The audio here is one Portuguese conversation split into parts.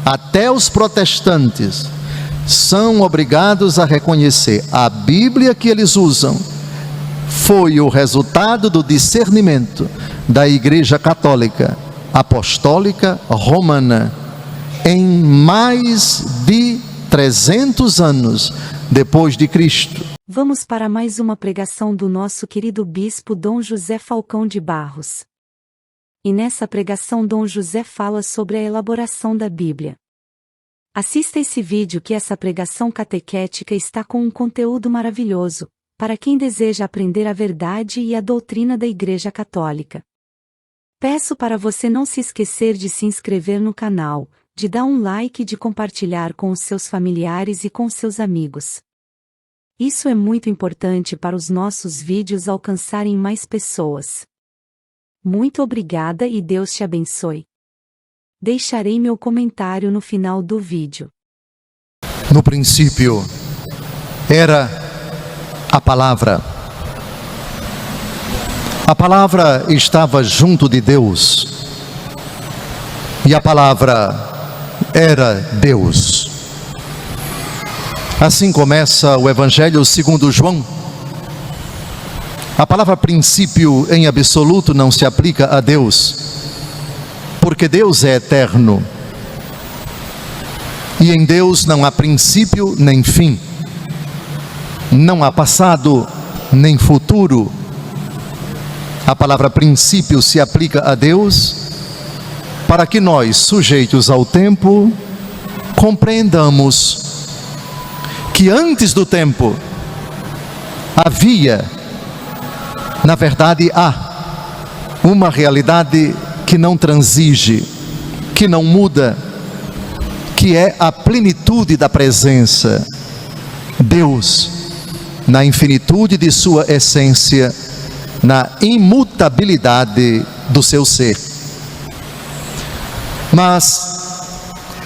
até os protestantes, são obrigados a reconhecer a Bíblia que eles usam foi o resultado do discernimento da Igreja Católica Apostólica Romana em mais de 300 anos depois de Cristo. Vamos para mais uma pregação do nosso querido bispo Dom José Falcão de Barros. E nessa pregação Dom José fala sobre a elaboração da Bíblia. Assista esse vídeo que essa pregação catequética está com um conteúdo maravilhoso, para quem deseja aprender a verdade e a doutrina da Igreja Católica. Peço para você não se esquecer de se inscrever no canal, de dar um like e de compartilhar com os seus familiares e com seus amigos. Isso é muito importante para os nossos vídeos alcançarem mais pessoas. Muito obrigada e Deus te abençoe. Deixarei meu comentário no final do vídeo. No princípio era a palavra. A palavra estava junto de Deus. E a palavra era Deus. Assim começa o Evangelho segundo João. A palavra princípio em absoluto não se aplica a Deus, porque Deus é eterno. E em Deus não há princípio nem fim. Não há passado nem futuro. A palavra princípio se aplica a Deus para que nós, sujeitos ao tempo, compreendamos que antes do tempo havia, na verdade há, uma realidade que não transige, que não muda, que é a plenitude da presença. Deus, na infinitude de sua essência, na imutabilidade do seu ser. Mas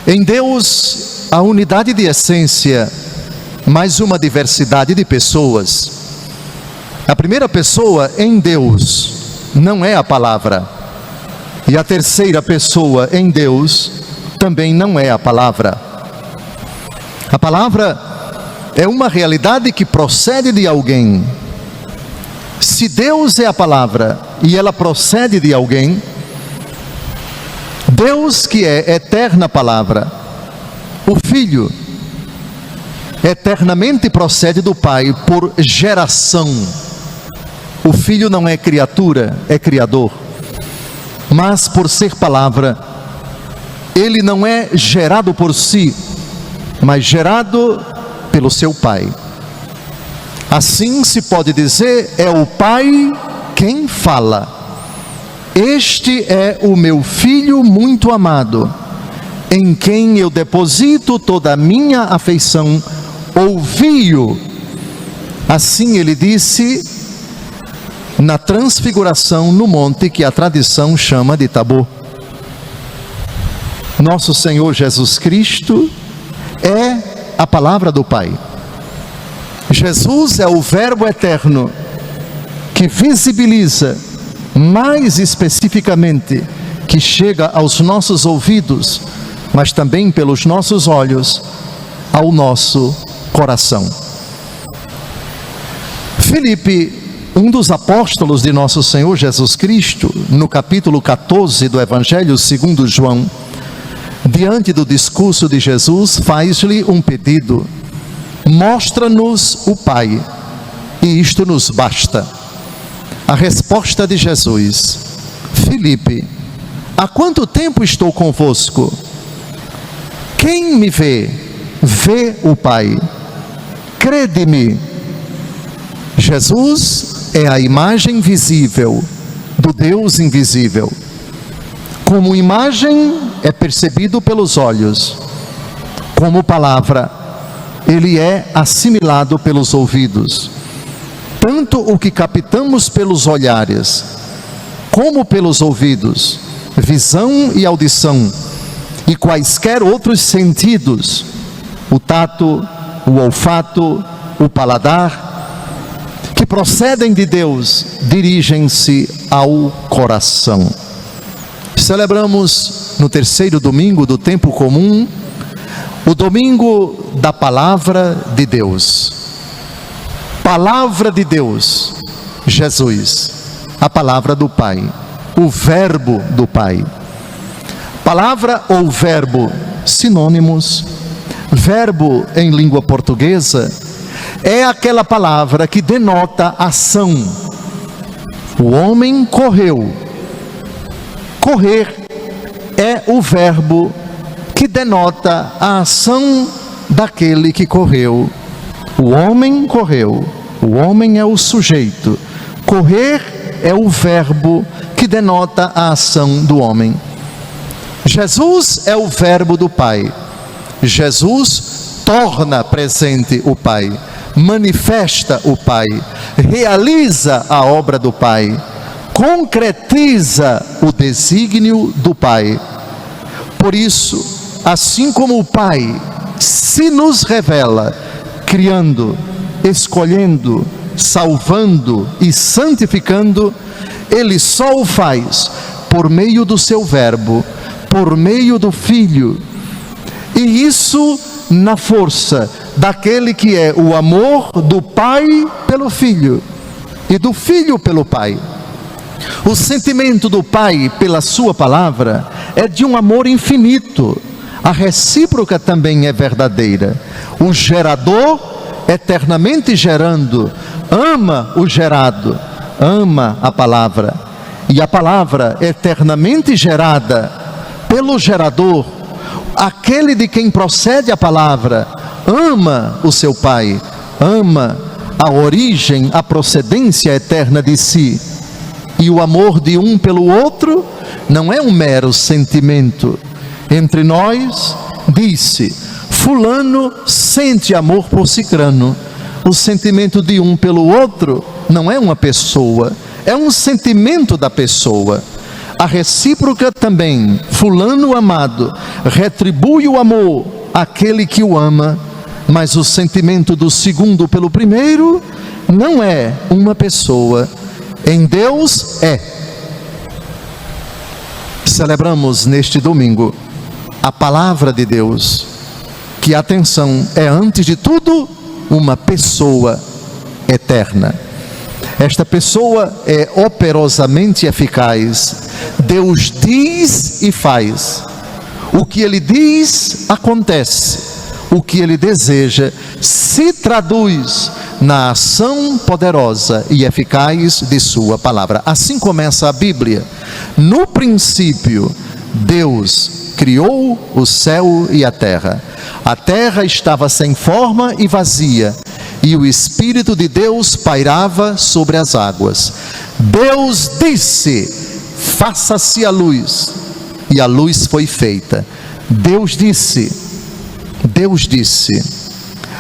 em Deus a unidade de essência, mais uma diversidade de pessoas. A primeira pessoa em Deus não é a palavra, e a terceira pessoa em Deus também não é a palavra. A palavra é uma realidade que procede de alguém. Se Deus é a palavra e ela procede de alguém, Deus, que é eterna palavra, o Filho, eternamente procede do Pai por geração. O Filho não é criatura, é criador. Mas por ser palavra, ele não é gerado por si, mas gerado pelo seu Pai. Assim se pode dizer, é o Pai quem fala. Este é o meu Filho muito amado, em quem eu deposito toda a minha afeição. Ouvi-o. Assim ele disse na transfiguração no monte que a tradição chama de Tabor. Nosso Senhor Jesus Cristo é a palavra do Pai. Jesus é o Verbo eterno que visibiliza, mais especificamente, que chega aos nossos ouvidos, mas também pelos nossos olhos, ao nosso coração. Filipe, um dos apóstolos de nosso Senhor Jesus Cristo, no capítulo 14 do Evangelho segundo João, diante do discurso de Jesus, faz-lhe um pedido: mostra-nos o Pai, e isto nos basta. A resposta de Jesus: Filipe, há quanto tempo estou convosco? Quem me vê, vê o Pai. Crede-me. Jesus é a imagem visível do Deus invisível. Como imagem é percebido pelos olhos, como palavra ele é assimilado pelos ouvidos. Tanto o que captamos pelos olhares, como pelos ouvidos, visão e audição, e quaisquer outros sentidos, o tato, o olfato, o paladar, que procedem de Deus, dirigem-se ao coração. Celebramos no terceiro domingo do tempo comum, o domingo da Palavra de Deus. Palavra de Deus, Jesus, a palavra do Pai, o verbo do Pai. Palavra ou verbo, sinônimos. Verbo em língua portuguesa é aquela palavra que denota ação. O homem correu. Correr é o verbo que denota a ação daquele que correu. O homem correu. O homem é o sujeito. Correr é o verbo que denota a ação do homem. Jesus é o verbo do Pai. Jesus torna presente o Pai, manifesta o Pai, realiza a obra do Pai, concretiza o desígnio do Pai. Por isso, assim como o Pai se nos revela, criando, escolhendo, salvando e santificando, Ele só o faz por meio do seu verbo, por meio do Filho, e isso na força daquele que é o amor do Pai pelo Filho e do Filho pelo Pai. O sentimento do Pai pela sua palavra é de um amor infinito. A recíproca também é verdadeira. O gerador, eternamente gerando, ama o gerado, ama a palavra. E a palavra, eternamente gerada pelo gerador, aquele de quem procede a palavra, ama o seu Pai, ama a origem, a procedência eterna de si. E o amor de um pelo outro não é um mero sentimento. Entre nós, disse, fulano sente amor por cicrano. O sentimento de um pelo outro não é uma pessoa, é um sentimento da pessoa. A recíproca também, fulano amado, retribui o amor àquele que o ama, mas o sentimento do segundo pelo primeiro não é uma pessoa. Em Deus é. Celebramos neste domingo a palavra de Deus, que, atenção, é antes de tudo uma pessoa eterna. Esta pessoa é operosamente eficaz. Deus diz e faz. O que Ele diz, acontece. O que Ele deseja se traduz na ação poderosa e eficaz de sua palavra. Assim começa a Bíblia. No princípio, Deus criou o céu e a terra. A terra estava sem forma e vazia, e o Espírito de Deus pairava sobre as águas. Deus disse: faça-se a luz, e a luz foi feita. Deus disse.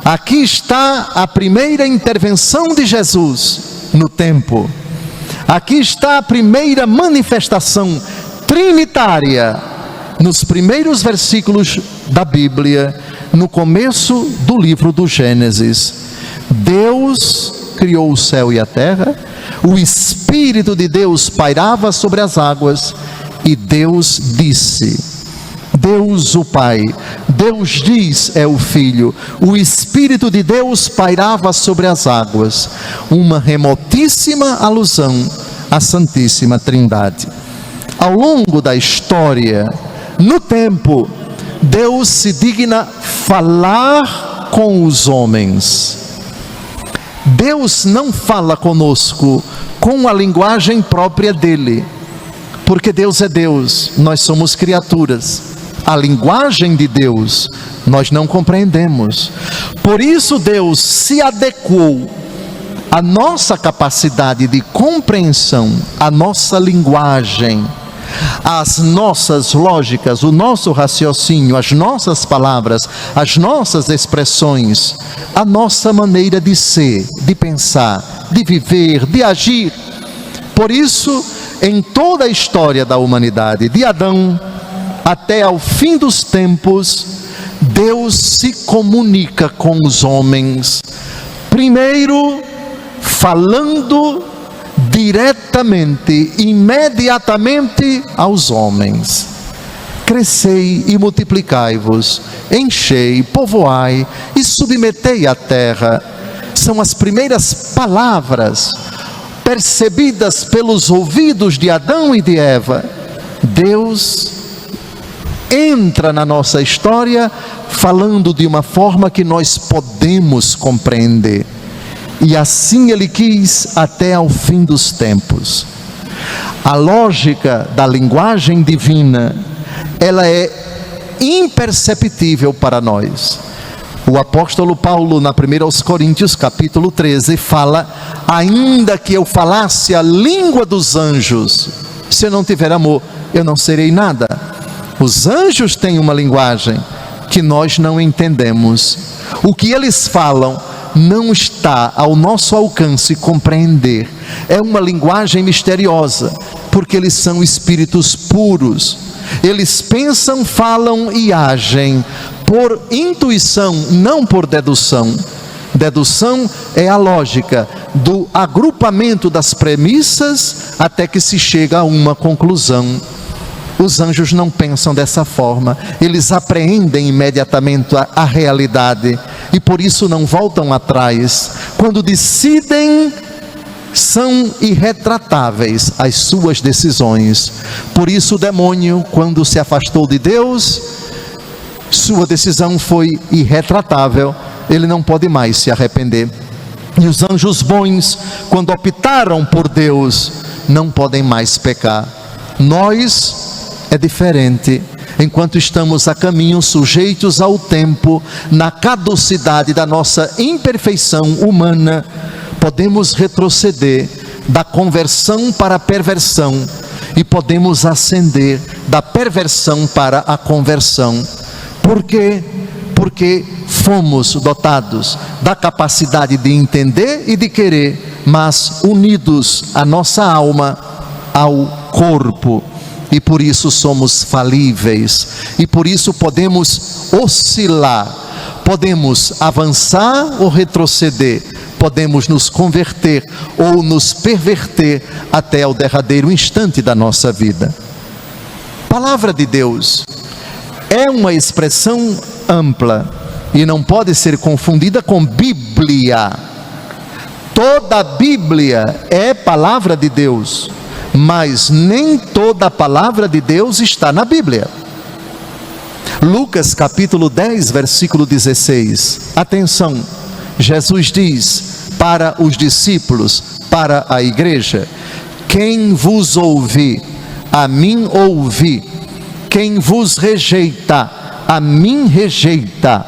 Aqui está a primeira intervenção de Jesus no tempo. Aqui está a primeira manifestação trinitária nos primeiros versículos da Bíblia, no começo do livro do Gênesis. Deus criou o céu e a terra, o Espírito de Deus pairava sobre as águas, e Deus disse. Deus o Pai, Deus diz é o Filho, o Espírito de Deus pairava sobre as águas, uma remotíssima alusão à Santíssima Trindade. Ao longo da história, no tempo, Deus se digna falar com os homens. Deus não fala conosco com a linguagem própria dele, porque Deus é Deus, nós somos criaturas. A linguagem de Deus nós não compreendemos. Por isso Deus se adequou à nossa capacidade de compreensão, à nossa linguagem, às nossas lógicas, o nosso raciocínio, as nossas palavras, as nossas expressões, a nossa maneira de ser, de pensar, de viver, de agir. Por isso, em toda a história da humanidade, de Adão até ao fim dos tempos, Deus se comunica com os homens, primeiro falando diretamente, imediatamente aos homens. crescei e multiplicai-vos, enchei, povoai e submetei a terra. São as primeiras palavras percebidas pelos ouvidos de Adão e de Eva. Deus entra na nossa história falando de uma forma que nós podemos compreender. E assim Ele quis até ao fim dos tempos. A lógica da linguagem divina, ela é imperceptível para nós. O apóstolo Paulo, na 1 Coríntios, capítulo 13, fala: ainda que eu falasse a língua dos anjos, se eu não tiver amor, eu não serei nada. Os anjos têm uma linguagem que nós não entendemos. O que eles falam não está ao nosso alcance compreender. É uma linguagem misteriosa, porque eles são espíritos puros. Eles pensam, falam e agem por intuição, não por dedução. Dedução é a lógica do agrupamento das premissas até que se chega a uma conclusão. Os anjos não pensam dessa forma, eles apreendem imediatamente a realidade e por isso não voltam atrás. Quando decidem, são irretratáveis as suas decisões. Por isso o demônio, quando se afastou de Deus, sua decisão foi irretratável, ele não pode mais se arrepender. E os anjos bons, quando optaram por Deus, não podem mais pecar. Nós é diferente. Enquanto estamos a caminho, sujeitos ao tempo, na caducidade da nossa imperfeição humana, podemos retroceder da conversão para a perversão e podemos ascender da perversão para a conversão. Por quê? Porque fomos dotados da capacidade de entender e de querer, mas unidos a nossa alma ao corpo. E por isso somos falíveis, e por isso podemos oscilar, podemos avançar ou retroceder, podemos nos converter ou nos perverter até o derradeiro instante da nossa vida. Palavra de Deus é uma expressão ampla e não pode ser confundida com Bíblia. Toda a Bíblia é palavra de Deus, mas nem toda a palavra de Deus está na Bíblia. Lucas capítulo 10, versículo 16. Atenção, Jesus diz para os discípulos, para a igreja: quem vos ouvir, a mim ouvi. Quem vos rejeita, a mim rejeita.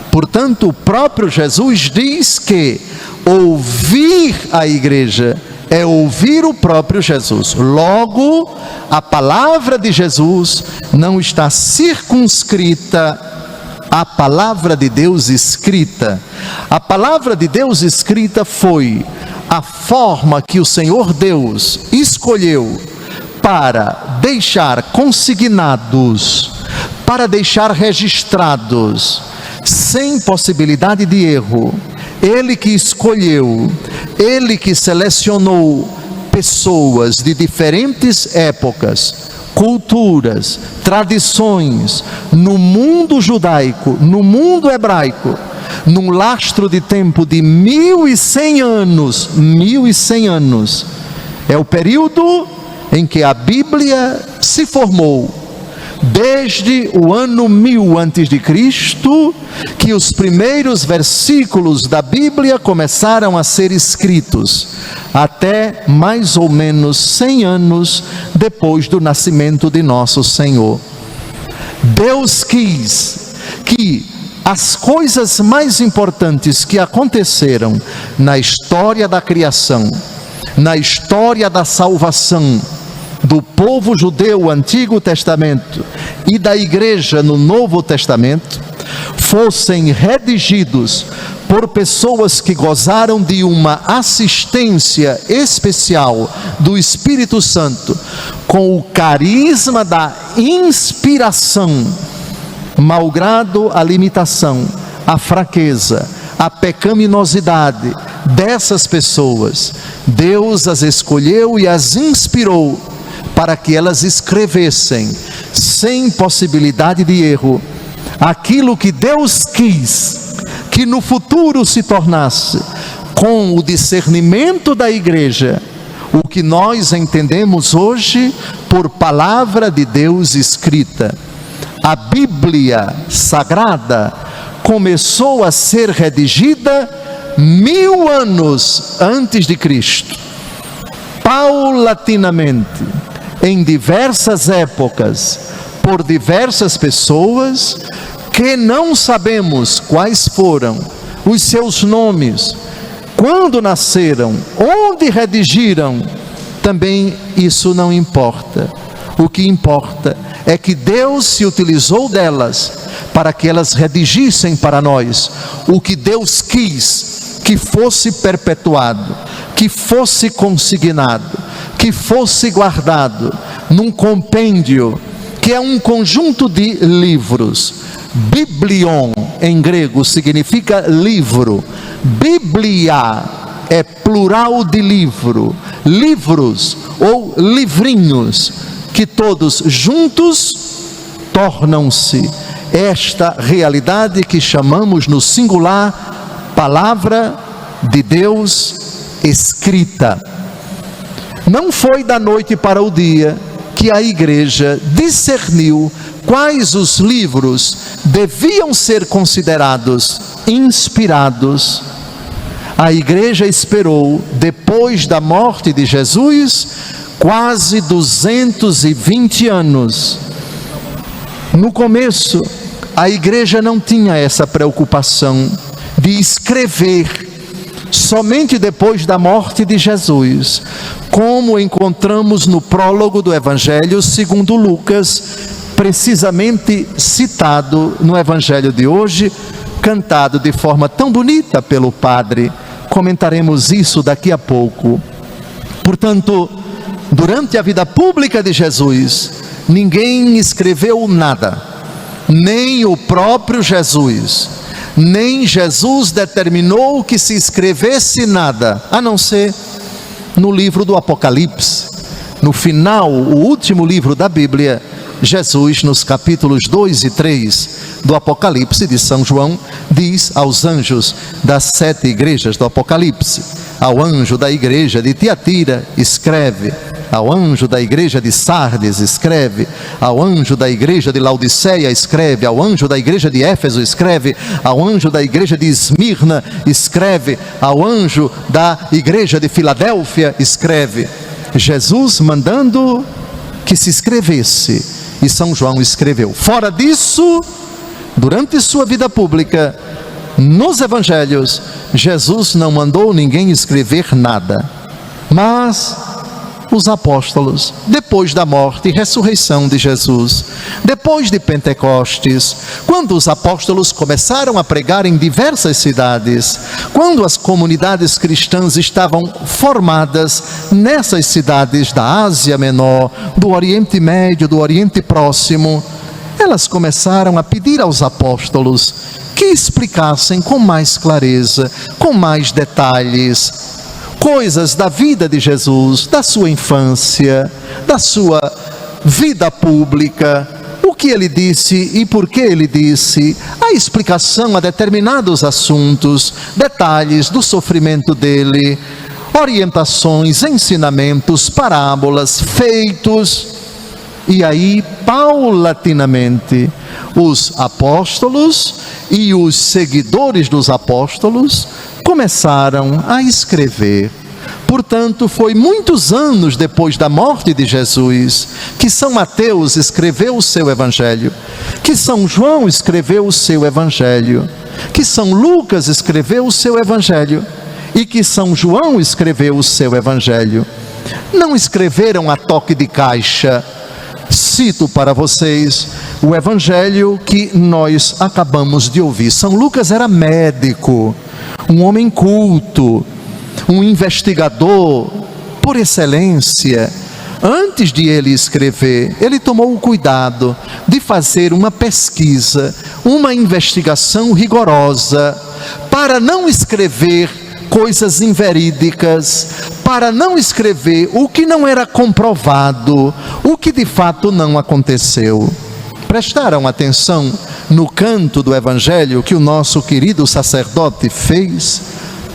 Portanto, o próprio Jesus diz que ouvir a igreja é ouvir o próprio Jesus. Logo, a palavra de Jesus não está circunscrita à palavra de Deus escrita. A palavra de Deus escrita foi a forma que o Senhor Deus escolheu para deixar consignados, para deixar registrados, sem possibilidade de erro. Ele que escolheu, Ele que selecionou pessoas de diferentes épocas, culturas, tradições, no mundo judaico, no mundo hebraico, num lastro de tempo de 1100 anos, 1100 anos, é o período em que a Bíblia se formou. Desde o ano 1000 a.C., que os primeiros versículos da Bíblia começaram a ser escritos, até mais ou menos 100 anos depois do nascimento de nosso Senhor. Deus quis que as coisas mais importantes que aconteceram na história da criação, na história da salvação do povo judeu, Antigo Testamento, e da igreja no Novo Testamento, fossem redigidos por pessoas que gozaram de uma assistência especial do Espírito Santo, com o carisma da inspiração, malgrado a limitação, a fraqueza, a pecaminosidade dessas pessoas. Deus as escolheu e as inspirou para que elas escrevessem sem possibilidade de erro, aquilo que Deus quis que no futuro se tornasse, com o discernimento da igreja, o que nós entendemos hoje por palavra de Deus escrita. A Bíblia Sagrada começou a ser redigida 1000 anos antes de Cristo, paulatinamente, em diversas épocas, por diversas pessoas, que não sabemos quais foram os seus nomes, quando nasceram, onde redigiram, também isso não importa. O que importa é que Deus se utilizou delas para que elas redigissem para nós o que Deus quis que fosse perpetuado, que fosse consignado, que fosse guardado num compêndio, que é um conjunto de livros. Biblion em grego significa livro, Biblia é plural de livro, livros ou livrinhos, que todos juntos tornam-se esta realidade que chamamos no singular palavra de Deus escrita. Não foi da noite para o dia que a igreja discerniu quais os livros deviam ser considerados inspirados. A igreja esperou, depois da morte de Jesus, quase 220 anos. No começo, a igreja não tinha essa preocupação de escrever somente depois da morte de Jesus, como encontramos no prólogo do Evangelho segundo Lucas, precisamente citado no Evangelho de hoje, cantado de forma tão bonita pelo padre. Comentaremos isso daqui a pouco. Portanto, durante a vida pública de Jesus, ninguém escreveu nada, nem o próprio Jesus, nem Jesus determinou que se escrevesse nada, a não ser no livro do Apocalipse. No final, o último livro da Bíblia, Jesus, nos capítulos 2 e 3 do Apocalipse de São João, diz aos anjos das 7 igrejas do Apocalipse: ao anjo da igreja de Tiatira, escreve; ao anjo da igreja de Sardes, escreve; ao anjo da igreja de Laodiceia, escreve; ao anjo da igreja de Éfeso, escreve; ao anjo da igreja de Esmirna, escreve; ao anjo da igreja de Filadélfia, escreve. Jesus mandando que se escrevesse, e São João escreveu. Fora disso, durante sua vida pública, nos evangelhos, Jesus não mandou ninguém escrever nada, mas os apóstolos, depois da morte e ressurreição de Jesus, depois de Pentecostes, quando os apóstolos começaram a pregar em diversas cidades, quando as comunidades cristãs estavam formadas nessas cidades da Ásia Menor, do Oriente Médio, do Oriente Próximo, elas começaram a pedir aos apóstolos que explicassem com mais clareza, com mais detalhes, coisas da vida de Jesus, da sua infância, da sua vida pública, o que ele disse e por que ele disse, a explicação a determinados assuntos, detalhes do sofrimento dele, orientações, ensinamentos, parábolas, feitos. E aí, paulatinamente, os apóstolos e os seguidores dos apóstolos começaram a escrever. Portanto, foi muitos anos depois da morte de Jesus que São Mateus escreveu o seu evangelho, que São João escreveu o seu evangelho, que São Lucas escreveu o seu evangelho e que São João escreveu o seu evangelho. Não escreveram a toque de caixa. Cito para vocês o evangelho que nós acabamos de ouvir. São Lucas era médico, um homem culto, um investigador por excelência. Antes de ele escrever, ele tomou o cuidado de fazer uma pesquisa, uma investigação rigorosa, para não escrever coisas inverídicas, para não escrever o que não era comprovado, o que de fato não aconteceu. Prestaram atenção no canto do Evangelho que o nosso querido sacerdote fez?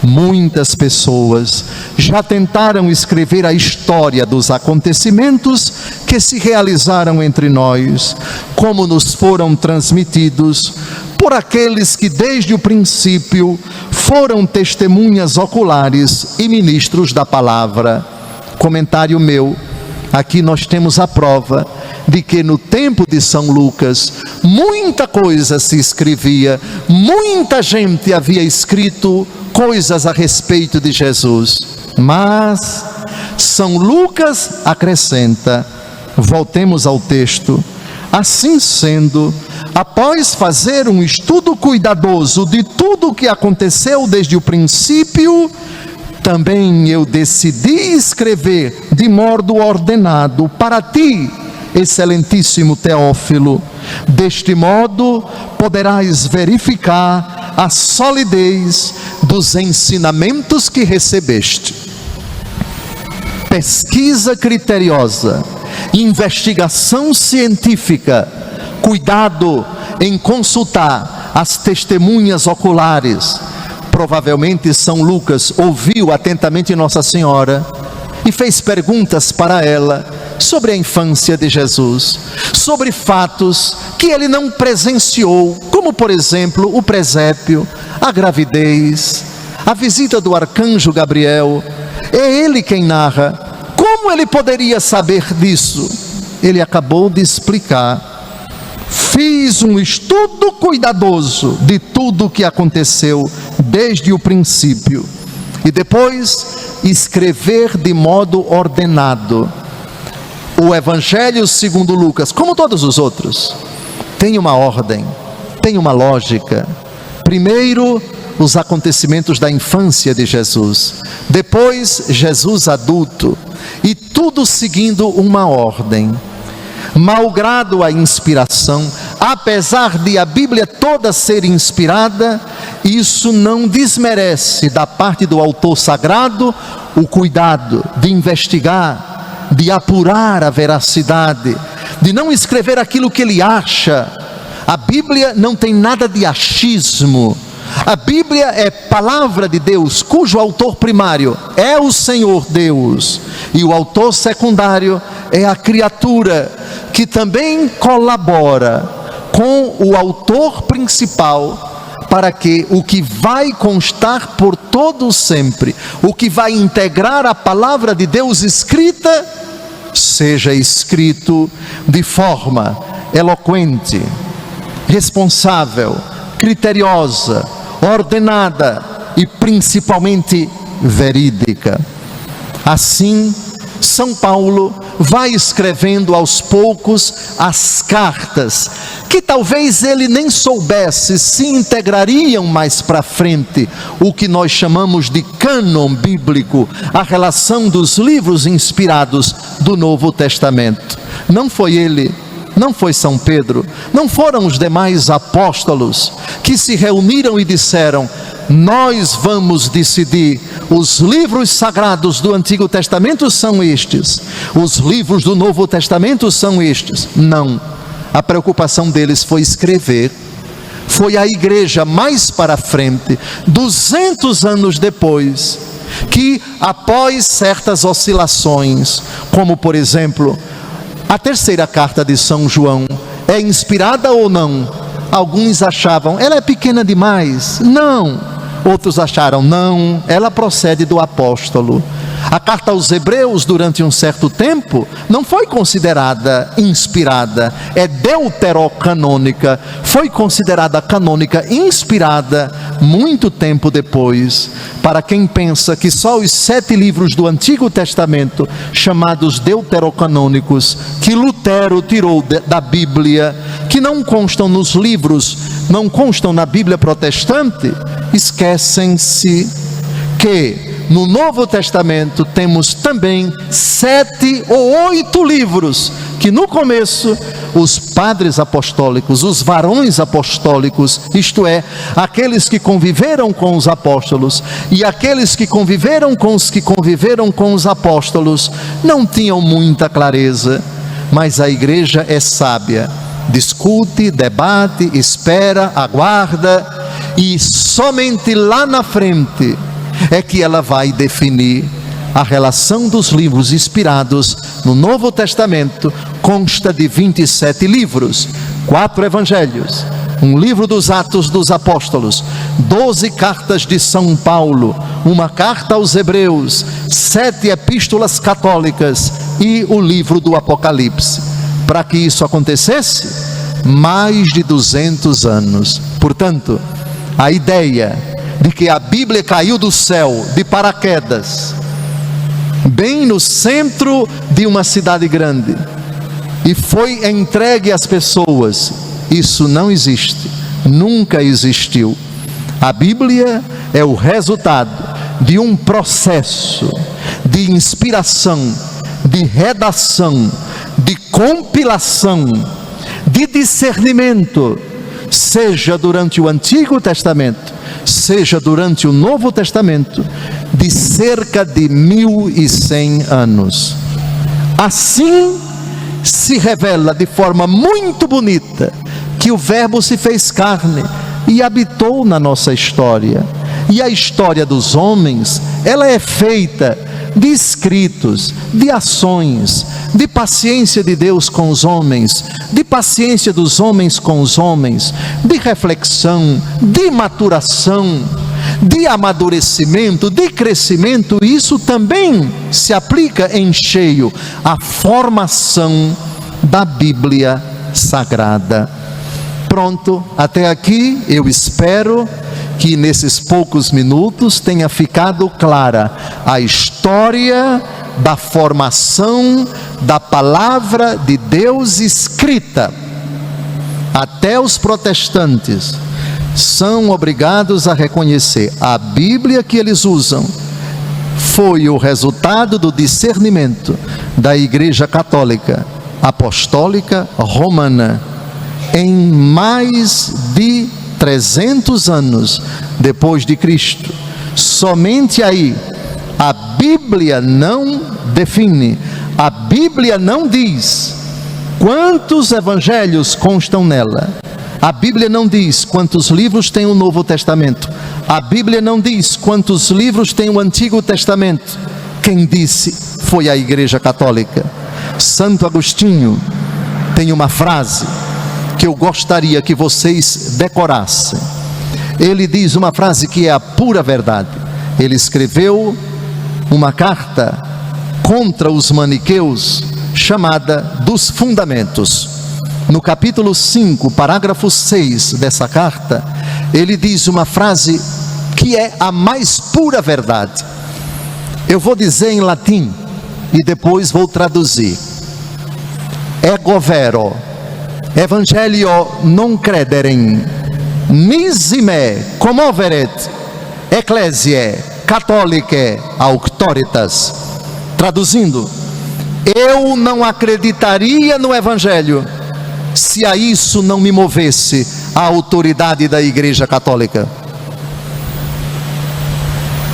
Muitas pessoas já tentaram escrever a história dos acontecimentos que se realizaram entre nós, como nos foram transmitidos por aqueles que desde o princípio foram testemunhas oculares e ministros da palavra. Comentário meu: aqui nós temos a prova de que no tempo de São Lucas, muita coisa se escrevia, muita gente havia escrito coisas a respeito de Jesus. Mas São Lucas acrescenta, voltemos ao texto: assim sendo, após fazer um estudo cuidadoso de tudo o que aconteceu desde o princípio, também eu decidi escrever de modo ordenado para ti, excelentíssimo Teófilo. Deste modo poderás verificar a solidez dos ensinamentos que recebeste. Pesquisa criteriosa, investigação científica, cuidado em consultar as testemunhas oculares. Provavelmente São Lucas ouviu atentamente Nossa Senhora e fez perguntas para ela sobre a infância de Jesus, sobre fatos que ele não presenciou, como por exemplo o presépio, a gravidez, a visita do arcanjo Gabriel. É ele quem narra. Como ele poderia saber disso? Ele acabou de explicar: fiz um estudo cuidadoso de tudo o que aconteceu desde o princípio, e depois escrever de modo ordenado. O Evangelho segundo Lucas, como todos os outros, tem uma ordem, tem uma lógica. Primeiro, os acontecimentos da infância de Jesus, depois Jesus adulto, e tudo seguindo uma ordem. Malgrado a inspiração, apesar de a Bíblia toda ser inspirada, isso não desmerece da parte do autor sagrado o cuidado de investigar, de apurar a veracidade, de não escrever aquilo que ele acha. A Bíblia não tem nada de achismo. A Bíblia é palavra de Deus, cujo autor primário é o Senhor Deus, e o autor secundário é a criatura, que também colabora com o autor principal, para que o que vai constar por todo sempre, o que vai integrar a palavra de Deus escrita, seja escrito de forma eloquente, responsável, criteriosa, ordenada e principalmente verídica. Assim, São Paulo vai escrevendo aos poucos as cartas, que talvez ele nem soubesse se integrariam mais para frente, o que nós chamamos de cânon bíblico, a relação dos livros inspirados do Novo Testamento. Não foi ele, não foi São Pedro, não foram os demais apóstolos que se reuniram e disseram: nós vamos decidir, os livros sagrados do Antigo Testamento são estes, os livros do Novo Testamento são estes. Não, a preocupação deles foi escrever. Foi a igreja mais para frente, 200 anos depois, que após certas oscilações, como por exemplo, a terceira carta de São João, é inspirada ou não? Alguns achavam, ela é pequena demais. Não. Outros acharam, não, ela procede do apóstolo. A carta aos Hebreus, durante um certo tempo, não foi considerada inspirada, é deuterocanônica. Foi considerada canônica, inspirada, muito tempo depois. Para quem pensa que só os 7 livros do Antigo Testamento, chamados deuterocanônicos, que Lutero tirou da Bíblia, que não constam nos livros, não constam na Bíblia protestante, esquecem-se que no Novo Testamento temos também 7 ou 8 livros que no começo os padres apostólicos, os varões apostólicos, isto é, aqueles que conviveram com os apóstolos, e aqueles que conviveram com os que conviveram com os apóstolos, não tinham muita clareza, mas a igreja é sábia, discute, debate, espera, aguarda, e somente lá na frente é que ela vai definir a relação dos livros inspirados no Novo Testamento. Consta de 27 livros, 4 evangelhos, um livro dos Atos dos Apóstolos, 12 cartas de São Paulo, uma carta aos Hebreus, 7 epístolas católicas e o livro do Apocalipse. Para que isso acontecesse, mais de 200 anos. Portanto, a ideia de que a Bíblia caiu do céu de paraquedas, bem no centro de uma cidade grande, e foi entregue às pessoas, isso não existe, nunca existiu. A Bíblia é o resultado de um processo de inspiração, de redação, de compilação, de discernimento, seja durante o Antigo Testamento, seja durante o Novo Testamento, de cerca de 1100 anos. Assim se revela de forma muito bonita que o Verbo se fez carne e habitou na nossa história. E a história dos homens, ela é feita de escritos, de ações, de paciência de Deus com os homens, de paciência dos homens com os homens, de reflexão, de maturação, de amadurecimento, de crescimento. E isso também se aplica em cheio à formação da Bíblia Sagrada. Pronto, até aqui eu espero que nesses poucos minutos tenha ficado clara a história da formação da palavra de Deus escrita. Até os protestantes são obrigados a reconhecer: a Bíblia que eles usam foi o resultado do discernimento da Igreja Católica Apostólica Romana, em mais de 300 anos depois de Cristo. Somente aí a Bíblia não define, a Bíblia não diz quantos evangelhos constam nela, a Bíblia não diz quantos livros tem o Novo Testamento, a Bíblia não diz quantos livros tem o Antigo Testamento. Quem disse foi a Igreja Católica. Santo Agostinho tem uma frase que eu gostaria que vocês decorassem. Ele diz uma frase que é a pura verdade. Ele escreveu uma carta contra os maniqueus, chamada dos Fundamentos. No capítulo 5, parágrafo 6 dessa carta, ele diz uma frase que é a mais pura verdade. Eu vou dizer em latim e depois vou traduzir. Ego vero Evangelio non crederem, nisi me commoveret ecclesiae catholicae auctoritas. Traduzindo, eu não acreditaria no Evangelho se a isso não me movesse a autoridade da Igreja Católica.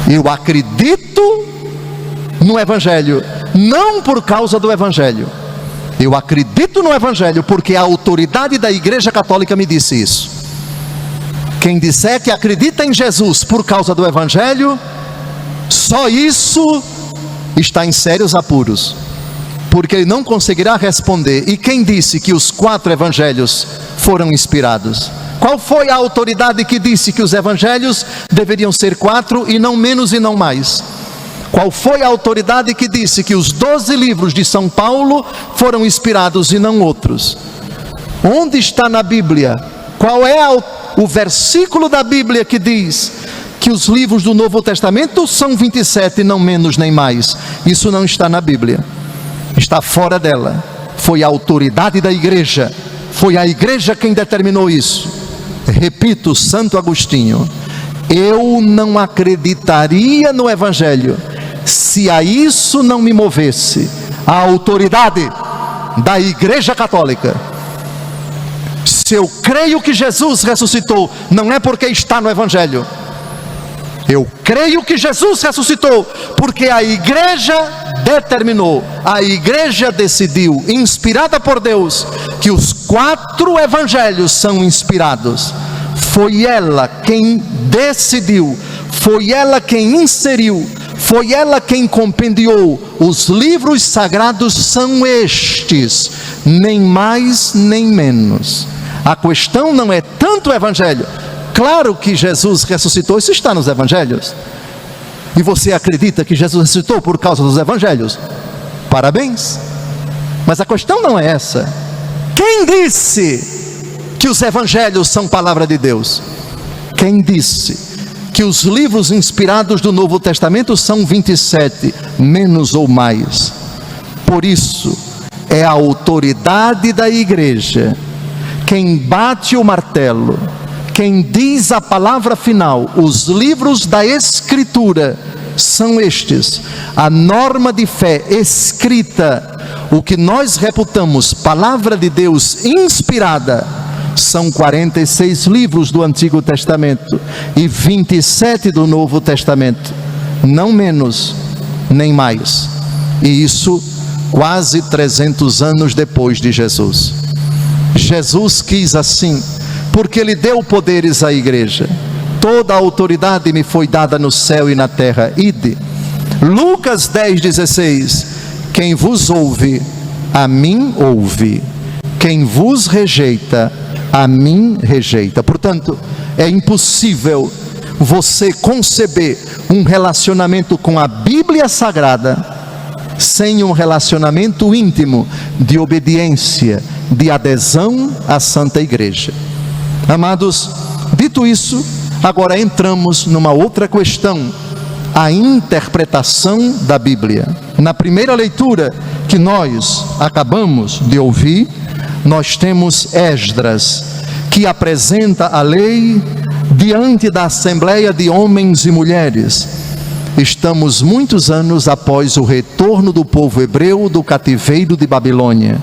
Eu acredito no Evangelho, não por causa do Evangelho. Eu acredito no Evangelho porque a autoridade da Igreja Católica me disse isso. Quem disser que acredita em Jesus por causa do Evangelho, só isso está em sérios apuros, porque ele não conseguirá responder. E quem disse que os 4 evangelhos foram inspirados? Qual foi a autoridade que disse que os evangelhos deveriam ser 4 e não menos e não mais? Qual foi a autoridade que disse que os 12 livros de São Paulo foram inspirados e não outros? Onde está na Bíblia? Qual é o versículo da Bíblia que diz que os livros do Novo Testamento são 27, não menos nem mais? Isso não está na Bíblia, está fora dela. Foi a autoridade da igreja, foi a igreja quem determinou isso. Repito, Santo Agostinho: eu não acreditaria no Evangelho se a isso não me movesse a autoridade da Igreja Católica. Se eu creio que Jesus ressuscitou, não é porque está no Evangelho. Eu creio que Jesus ressuscitou porque a igreja determinou, a igreja decidiu, inspirada por Deus, que os 4 evangelhos são inspirados. Foi ela quem decidiu, foi ela quem inseriu, foi ela quem compendiou. Os livros sagrados são estes, nem mais nem menos. A questão não é tanto o evangelho. Claro que Jesus ressuscitou, isso está nos evangelhos. E você acredita que Jesus ressuscitou por causa dos evangelhos? Parabéns. Mas a questão não é essa. Quem disse que os evangelhos são palavra de Deus? Quem disse que os livros inspirados do Novo Testamento são 27, menos ou mais? Por isso, é a autoridade da igreja quem bate o martelo, quem diz a palavra final. Os livros da Escritura são estes, a norma de fé escrita, o que nós reputamos palavra de Deus inspirada. São 46 livros do Antigo Testamento e 27 do Novo Testamento, não menos nem mais, e isso quase 300 anos depois de Jesus. Jesus quis assim, porque Ele deu poderes à igreja. Toda a autoridade me foi dada no céu e na terra. Ide. Lucas 10,16. Quem vos ouve, a mim ouve. Quem vos rejeita, a mim rejeita. Portanto, é impossível você conceber um relacionamento com a Bíblia Sagrada sem um relacionamento íntimo de obediência, de adesão à Santa Igreja. Amados, dito isso, agora entramos numa outra questão: a interpretação da Bíblia. Na primeira leitura que nós acabamos de ouvir, nós temos Esdras, que apresenta a lei diante da assembleia de homens e mulheres. Estamos muitos anos após o retorno do povo hebreu do cativeiro de Babilônia.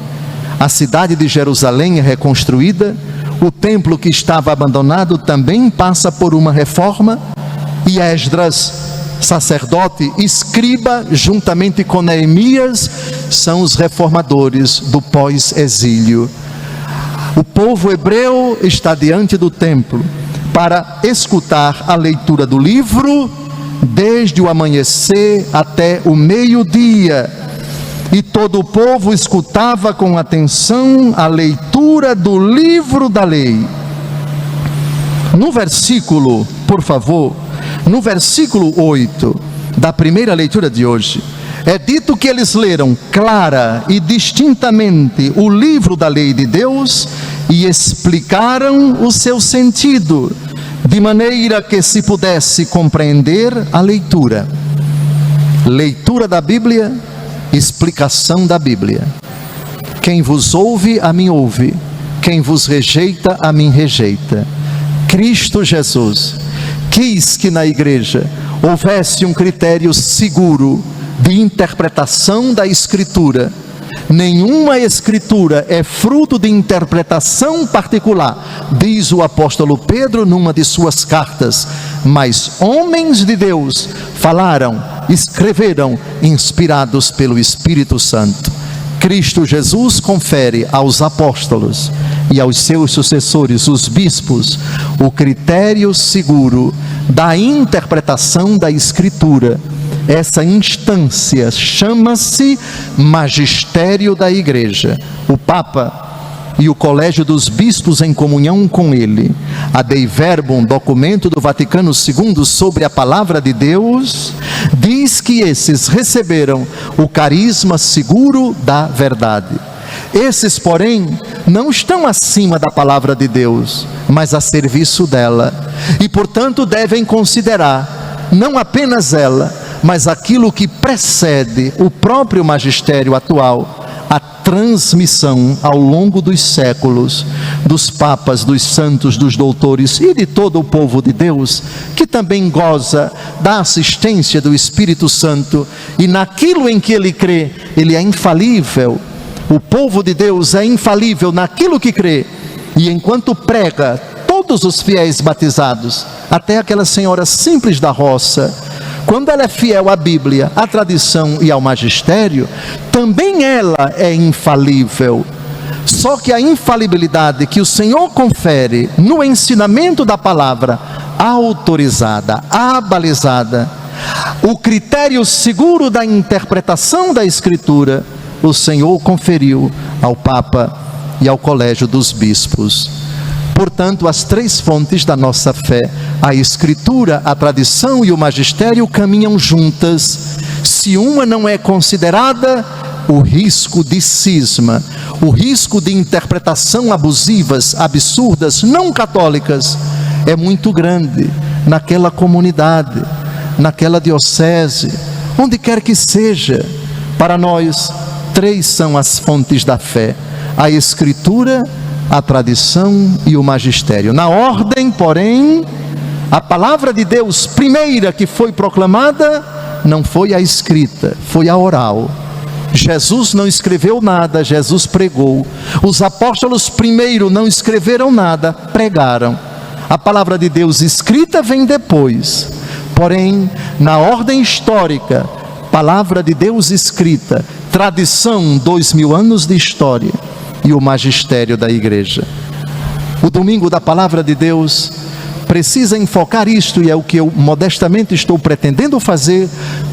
A cidade de Jerusalém é reconstruída, o templo que estava abandonado também passa por uma reforma, e Esdras, sacerdote, escriba, juntamente com Neemias, são os reformadores do pós-exílio. O povo hebreu está diante do templo para escutar a leitura do livro, desde o amanhecer até o meio-dia, e todo o povo escutava com atenção a leitura do livro da lei. No versículo, por favor, no versículo 8 da primeira leitura de hoje, é dito que eles leram clara e distintamente o livro da lei de Deus e explicaram o seu sentido, de maneira que se pudesse compreender a leitura. Leitura da Bíblia, explicação da Bíblia. Quem vos ouve, a mim ouve. Quem vos rejeita, a mim rejeita. Cristo Jesus quis que na igreja houvesse um critério seguro de interpretação da Escritura. Nenhuma Escritura é fruto de interpretação particular, diz o apóstolo Pedro numa de suas cartas, mas homens de Deus falaram, escreveram, inspirados pelo Espírito Santo. Cristo Jesus confere aos apóstolos e aos seus sucessores, os bispos, o critério seguro da interpretação da Escritura. Essa instância chama-se magistério da igreja. O Papa e o Colégio dos Bispos, em comunhão com ele, a Dei Verbum, documento do Vaticano II sobre a palavra de Deus, diz que esses receberam o carisma seguro da verdade. Esses, porém, não estão acima da palavra de Deus, mas a serviço dela, e portanto devem considerar não apenas ela, mas aquilo que precede o próprio magistério atual, a transmissão ao longo dos séculos dos papas, dos santos, dos doutores e de todo o povo de Deus, que também goza da assistência do Espírito Santo, e naquilo em que ele crê, ele é infalível. O povo de Deus é infalível naquilo que crê, E enquanto prega, todos os fiéis batizados, até aquela senhora simples da roça, quando ela é fiel à Bíblia, à tradição e ao magistério, também ela é infalível. Só que a infalibilidade que o Senhor confere no ensinamento da palavra, autorizada, abalizada, o critério seguro da interpretação da Escritura, o Senhor conferiu ao Papa e ao Colégio dos Bispos. Portanto, as três fontes da nossa fé, a Escritura, a tradição e o magistério, caminham juntas. Se uma não é considerada, o risco de cisma, o risco de interpretação abusivas, absurdas, não católicas, é muito grande naquela comunidade, naquela diocese, onde quer que seja. Para nós, três são as fontes da fé: a Escritura, a tradição e o magistério. Na ordem, porém, a palavra de Deus primeira que foi proclamada não foi a escrita, foi a oral. Jesus não escreveu nada, Jesus pregou. Os apóstolos primeiro não escreveram nada, pregaram. A palavra de Deus escrita vem depois. Porém, na ordem histórica, palavra de Deus escrita, tradição, 2000 anos de história, e o magistério da igreja. O domingo da palavra de Deus precisa enfocar isto, e é o que eu modestamente estou pretendendo fazer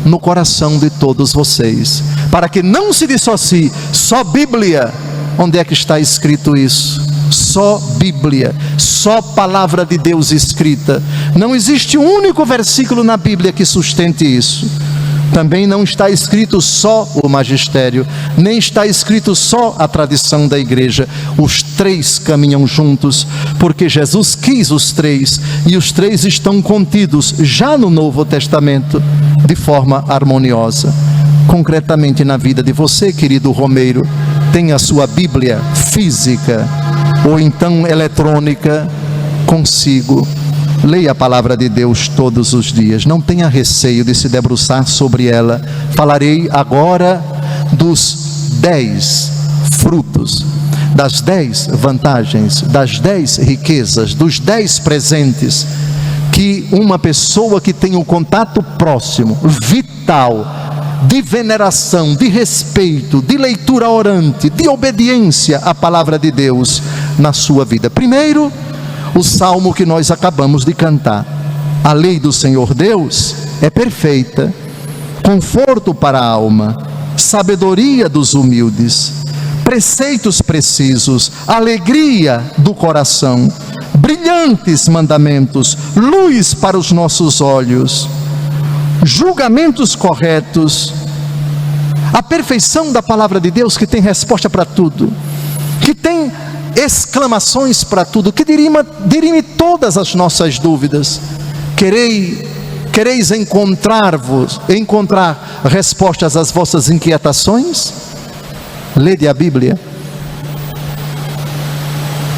no coração de todos vocês, para que não se dissocie só Bíblia. Onde é que está escrito isso? Só Bíblia, só palavra de Deus escrita. Não existe um único versículo na Bíblia que sustente isso. Também não está escrito só o magistério, nem está escrito só a tradição da igreja. Os três caminham juntos, porque Jesus quis os três, e os três estão contidos já no Novo Testamento, de forma harmoniosa. Concretamente na vida de você, querido Romeiro, tem a sua Bíblia física, ou então eletrônica, consigo. Leia a palavra de Deus todos os dias, não tenha receio de se debruçar sobre ela. Falarei agora dos 10 frutos, das 10 vantagens, das 10 riquezas, dos 10 presentes que uma pessoa que tem um contato próximo, vital, de veneração, de respeito, de leitura orante, de obediência à palavra de Deus na sua vida. Primeiro, o salmo que nós acabamos de cantar: a lei do Senhor Deus é perfeita, conforto para a alma, sabedoria dos humildes, preceitos precisos, alegria do coração, brilhantes mandamentos, luz para os nossos olhos, julgamentos corretos, a perfeição da palavra de Deus, que tem resposta para tudo, que tem exclamações para tudo, que dirime todas as nossas dúvidas. Quereis encontrar respostas às vossas inquietações? Lede a Bíblia.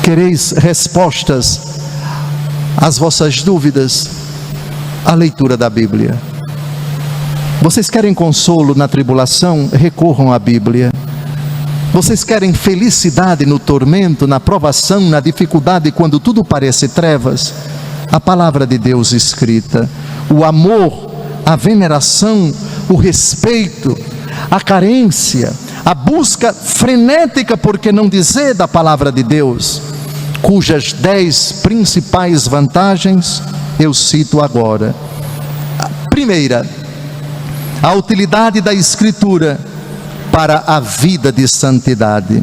Quereis respostas às vossas dúvidas? A leitura da Bíblia. Vocês querem consolo na tribulação? Recorram à Bíblia. Vocês querem felicidade no tormento, na provação, na dificuldade, quando tudo parece trevas? A palavra de Deus escrita. O amor, a veneração, o respeito, a carência, a busca frenética, por que não dizer, da palavra de Deus, cujas 10 principais vantagens eu cito agora. A primeira, a utilidade da Escritura para a vida de santidade.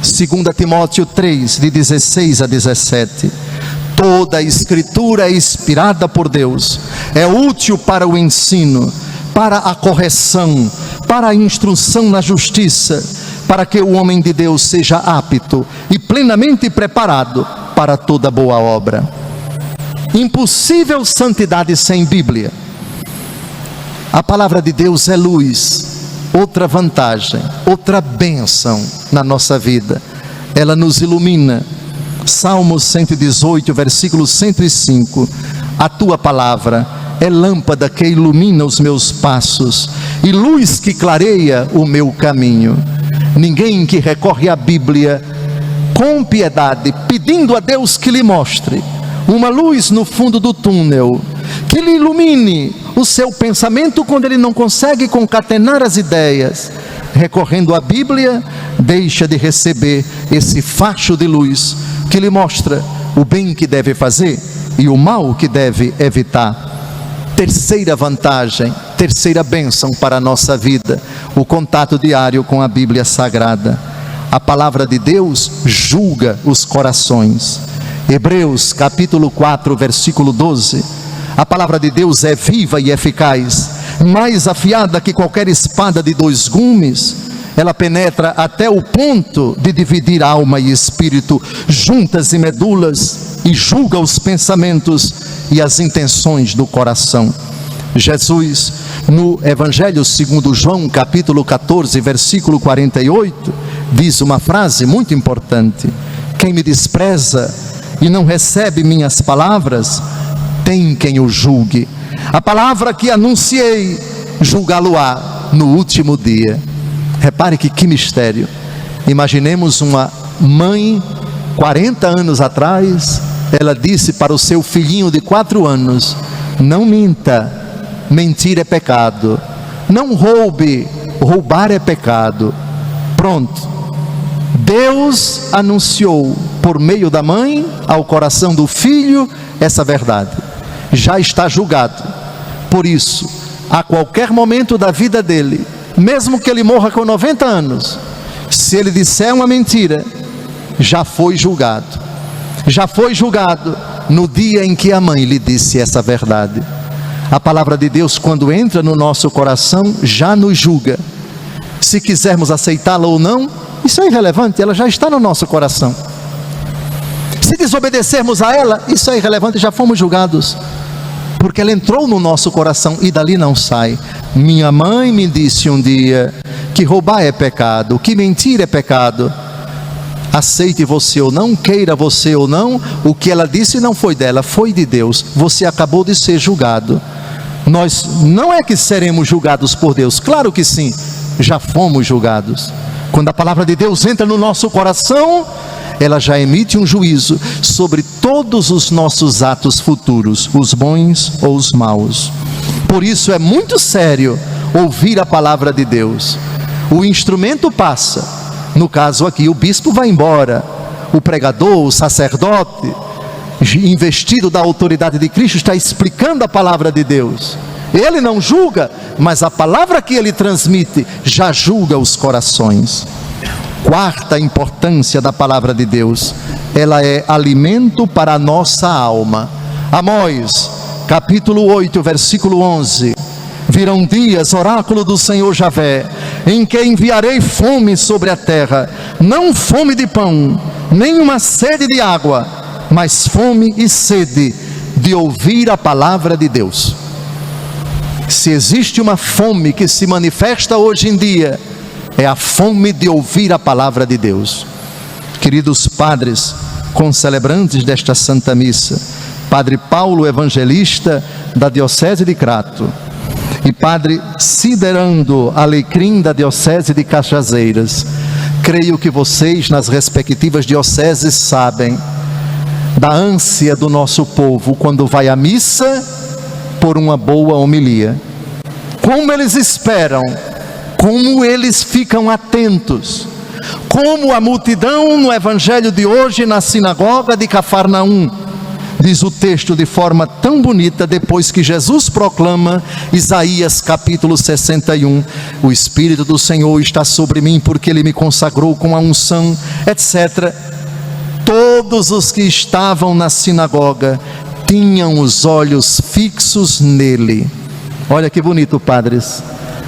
2 Timóteo 3, de 16 a 17. Toda a Escritura é inspirada por Deus, é útil para o ensino, para a correção, para a instrução na justiça, para que o homem de Deus seja apto e plenamente preparado para toda boa obra. Impossível santidade sem Bíblia. A palavra de Deus é luz. Outra vantagem, outra bênção na nossa vida, ela nos ilumina. Salmo 118, versículo 105: a tua palavra é lâmpada que ilumina os meus passos e luz que clareia o meu caminho. Ninguém que recorre à Bíblia com piedade, pedindo a Deus que lhe mostre uma luz no fundo do túnel, que lhe ilumine o seu pensamento quando ele não consegue concatenar as ideias. Recorrendo à Bíblia, deixa de receber esse facho de luz que lhe mostra o bem que deve fazer e o mal que deve evitar. Terceira vantagem, terceira bênção para a nossa vida, o contato diário com a Bíblia Sagrada. A palavra de Deus julga os corações. Hebreus capítulo 4, versículo 12. A palavra de Deus é viva e eficaz, mais afiada que qualquer espada de 2 gumes. Ela penetra até o ponto de dividir alma e espírito, juntas e medulas, e julga os pensamentos e as intenções do coração. Jesus, no Evangelho segundo João, capítulo 14, versículo 48, diz uma frase muito importante: quem me despreza e não recebe minhas palavras, tem quem o julgue. A palavra que anunciei, julgá-lo-á no último dia. Repare que mistério. Imaginemos uma mãe, 40 anos atrás, ela disse para o seu filhinho de 4 anos: não minta, mentir é pecado. Não roube, roubar é pecado. Pronto. Deus anunciou por meio da mãe ao coração do filho essa verdade. Já está julgado. Por isso, a qualquer momento da vida dele, mesmo que ele morra com 90 anos, se ele disser uma mentira, já foi julgado. Já foi julgado no dia em que a mãe lhe disse essa verdade. A palavra de Deus, quando entra no nosso coração, já nos julga. Se quisermos aceitá-la ou não, isso é irrelevante, ela já está no nosso coração. Se desobedecermos a ela, isso é irrelevante, já fomos julgados, porque ela entrou no nosso coração e dali não sai. Minha mãe me disse um dia que roubar é pecado, que mentir é pecado. Aceite você ou não, queira você ou não, o que ela disse não foi dela, foi de Deus. Você acabou de ser julgado. Nós não é que seremos julgados por Deus, claro que sim, já fomos julgados. Quando a palavra de Deus entra no nosso coração, ela já emite um juízo sobre todos os nossos atos futuros, os bons ou os maus. Por isso é muito sério ouvir a palavra de Deus. O instrumento passa, no caso aqui o bispo vai embora, o pregador, o sacerdote, investido da autoridade de Cristo, está explicando a palavra de Deus. Ele não julga, mas a palavra que ele transmite já julga os corações. Quarta importância da palavra de Deus, ela é alimento para a nossa alma. Amós, capítulo 8, versículo 11. Virão dias, oráculo do Senhor Javé, em que enviarei fome sobre a terra, não fome de pão, nem uma sede de água, mas fome e sede de ouvir a palavra de Deus. Se existe uma fome que se manifesta hoje em dia, é a fome de ouvir a palavra de Deus. Queridos padres, concelebrantes desta Santa Missa, Padre Paulo Evangelista da Diocese de Crato e Padre Siderando Alecrim da Diocese de Cajazeiras, creio que vocês nas respectivas dioceses sabem da ânsia do nosso povo quando vai à missa por uma boa homilia. Como eles esperam, como eles ficam atentos, como a multidão no evangelho de hoje na sinagoga de Cafarnaum, diz o texto de forma tão bonita, depois que Jesus proclama Isaías capítulo 61, o Espírito do Senhor está sobre mim, porque Ele me consagrou com a unção, etc. Todos os que estavam na sinagoga tinham os olhos fixos nele. Olha que bonito, padres,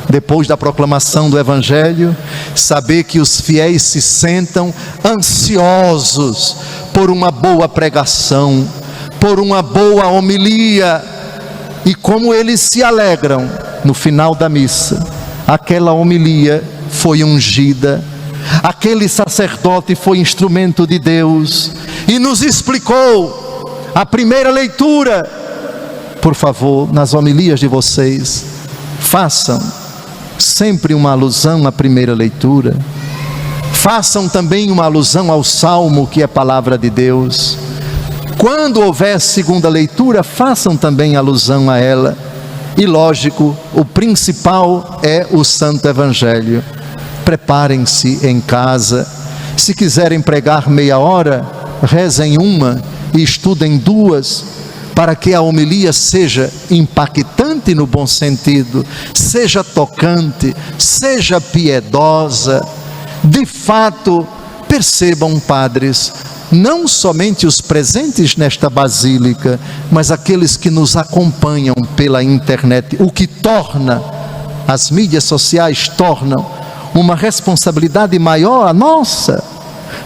depois da proclamação do Evangelho, saber que os fiéis se sentam ansiosos por uma boa pregação, por uma boa homilia, e como eles se alegram no final da missa. Aquela homilia foi ungida, aquele sacerdote foi instrumento de Deus, e nos explicou a primeira leitura. Por favor, nas homilias de vocês, façam sempre uma alusão à primeira leitura. façam também uma alusão ao Salmo, que é palavra de Deus. Quando houver segunda leitura, façam também alusão a ela. E lógico, o principal é o Santo Evangelho. Preparem-se em casa. Se quiserem pregar meia hora, rezem uma e estudem duas, para que a homilia seja impactante no bom sentido, seja tocante, seja piedosa. De fato, percebam, padres, não somente os presentes nesta basílica, mas aqueles que nos acompanham pela internet, o que torna, as mídias sociais tornam uma responsabilidade maior a nossa,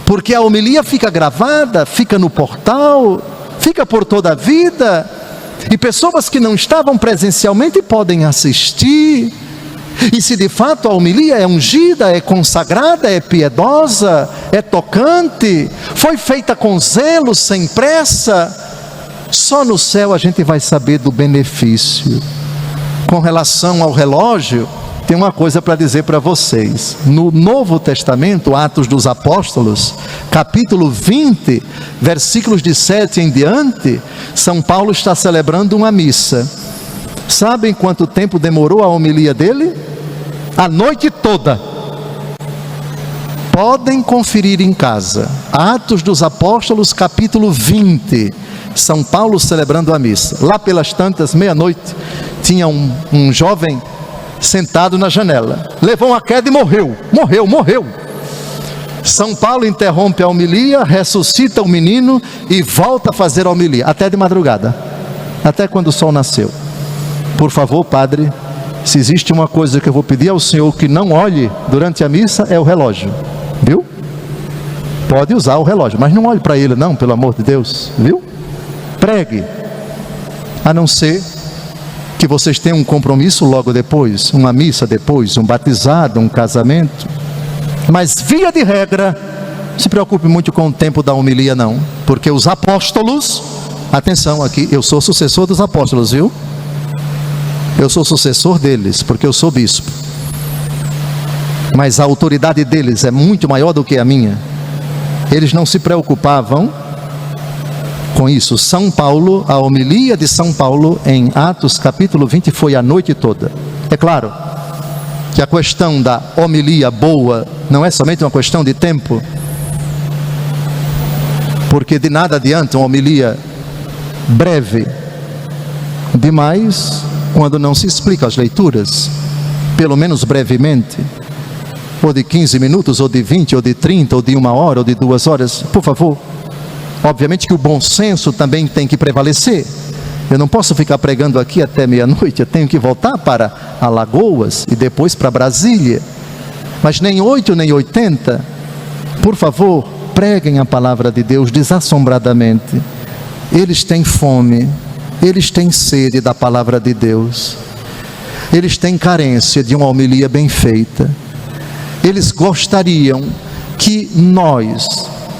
porque a homilia fica gravada, fica no portal, fica por toda a vida, e pessoas que não estavam presencialmente podem assistir. E se de fato a homilia é ungida, é consagrada, é piedosa, é tocante, foi feita com zelo, sem pressa, só no céu a gente vai saber do benefício. Com relação ao relógio, tem uma coisa para dizer para vocês. No Novo Testamento, Atos dos Apóstolos, capítulo 20, versículos de 7 em diante, São Paulo está celebrando uma missa. Sabem quanto tempo demorou a homilia dele? A noite toda. Podem conferir em casa. Atos dos Apóstolos, capítulo 20. São Paulo celebrando a missa. Lá pelas tantas, meia-noite, tinha um jovem sentado na janela. Levou uma queda e morreu. São Paulo interrompe a homilia, ressuscita o menino e volta a fazer a homilia. Até de madrugada. Até quando o sol nasceu. Por favor, padre, se existe uma coisa que eu vou pedir ao senhor que não olhe durante a missa, é o relógio, viu? Pode usar o relógio, mas não olhe para ele não, pelo amor de Deus, viu? Pregue, a não ser que vocês tenham um compromisso logo depois, uma missa depois, um batizado, um casamento. Mas via de regra, não se preocupe muito com o tempo da homilia não, porque os apóstolos, atenção aqui, eu sou sucessor dos apóstolos, viu? Eu sou sucessor deles, porque eu sou bispo. Mas a autoridade deles é muito maior do que a minha. Eles não se preocupavam com isso. São Paulo, a homilia de São Paulo em Atos capítulo 20 foi a noite toda. É claro que a questão da homilia boa não é somente uma questão de tempo, porque de nada adianta uma homilia breve demais quando não se explica as leituras, pelo menos brevemente, ou de 15 minutos, ou de 20, ou de 30, ou de 1 hora, ou de 2 horas, por favor. Obviamente que o bom senso também tem que prevalecer. Eu não posso ficar pregando aqui até meia-noite, eu tenho que voltar para Alagoas e depois para Brasília. Mas nem 8, nem 80, por favor, preguem a palavra de Deus desassombradamente. Eles têm fome, eles têm sede da palavra de Deus, eles têm carência de uma homilia bem feita, eles gostariam que nós,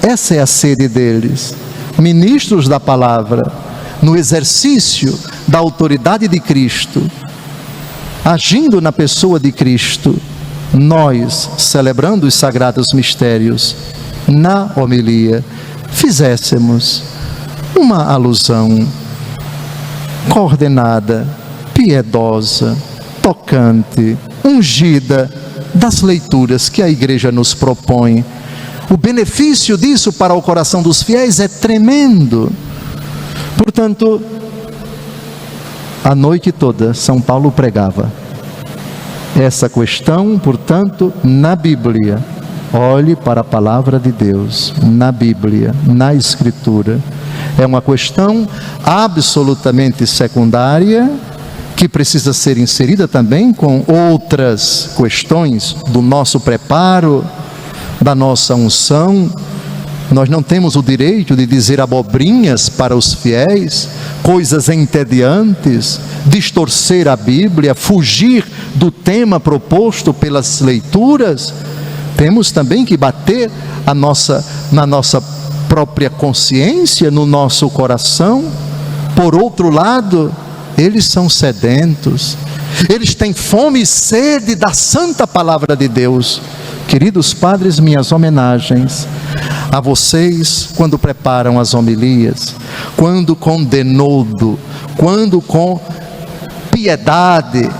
essa é a sede deles, ministros da palavra, no exercício da autoridade de Cristo, agindo na pessoa de Cristo, nós, celebrando os sagrados mistérios, na homilia, fizéssemos uma alusão coordenada, piedosa, tocante, ungida das leituras que a igreja nos propõe. O benefício disso para o coração dos fiéis é tremendo. Portanto, a noite toda São Paulo pregava essa questão. Portanto, na Bíblia, olhe para a palavra de Deus, na Bíblia, na Escritura. É uma questão absolutamente secundária, que precisa ser inserida também com outras questões do nosso preparo, da nossa unção. Nós não temos o direito de dizer abobrinhas para os fiéis, coisas entediantes, distorcer a Bíblia, fugir do tema proposto pelas leituras. Temos também que bater na nossa própria consciência, no nosso coração. Por outro lado, eles são sedentos, eles têm fome e sede da santa palavra de Deus. Queridos padres, minhas homenagens a vocês quando preparam as homilias, quando com denodo, quando com piedade,